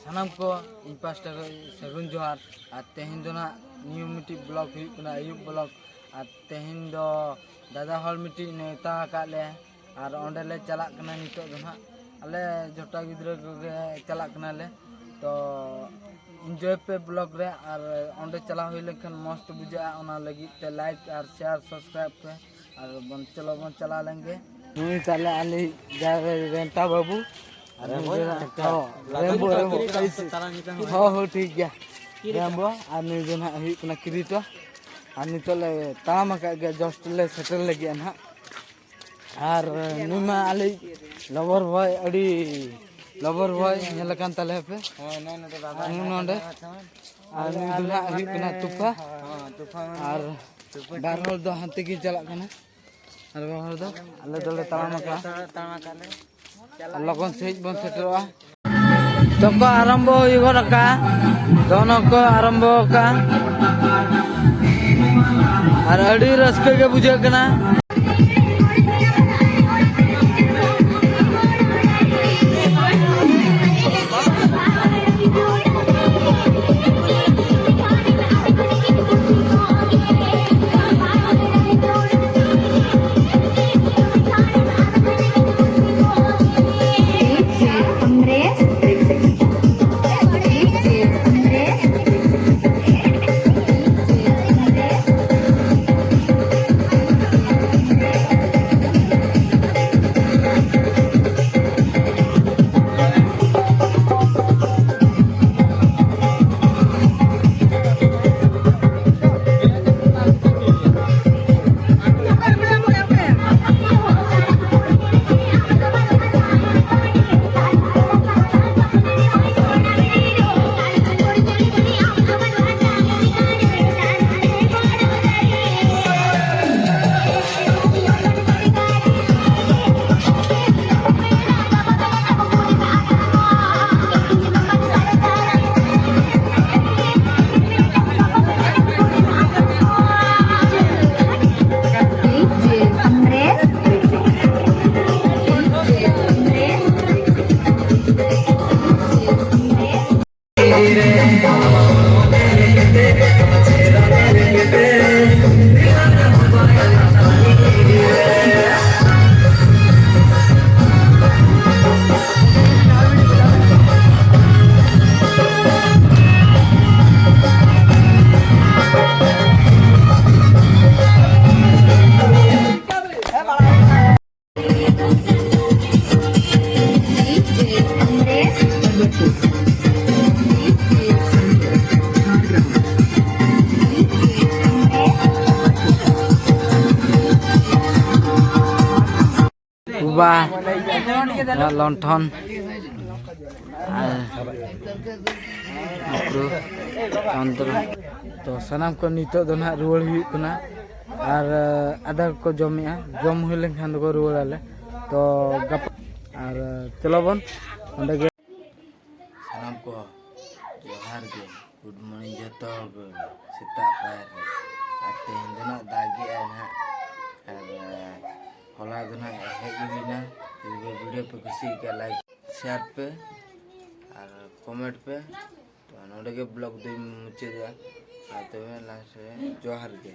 सानाम को इन पास्टा सगुन जोहार और तेहन दो ना न्यू मिट्टी ब्लॉक हुई अयुब ब्लॉक और तेहन दो दादा हल मिट्टी नेता काले और ओंडेले चला कना नितो दो ना अले जोटा गिद्रा को चला कना ले तो एंजॉय पे ब्लॉग रे और ओंडे चला हुई लेकिन मस्त बुझा ओना लगी ते लाइक और शेयर सब्सक्राइब पे और बन चला लेंगे नुई ताले आली जा रेंटा बाबू रेम्बो हो ठीक गया रेम्बो और नुई जो ना हुई कना किरीटो और नितले ताम का गया जस्ट ले सेटल लगे ना और नुई मा आली लवर बॉय अड़ी लवर बॉय नेलकान ताले पे नोंडे और नुई जो ना हुई कना तुफा और बारहोल दो हांती की चला कना और बारहोल दो आले दोले ताम का लगन सहित बन सेटरवा तो को आरंभ होइगो का दोनों को आरंभ का और अड़ी रस्के के बुझे कना लंठन चंद्र तो सानाम को नितो दो ना रुआड़ हुई कना और आधा को जमेआ जम हुई लेखान दो रुआड़ आले तो गप और चलो बन ओंडे गे सानाम को जोहार गे गुड मॉर्निंग जतो सेता पायर और तेहन दो ना दागी ना और होला दो ना हेज हुईना वीडियो पे खुशी का लाइक शेयर पे और कमेंट पे तो नोडे के ब्लॉग दे मुझे दिया तो लास्ट जोहार के।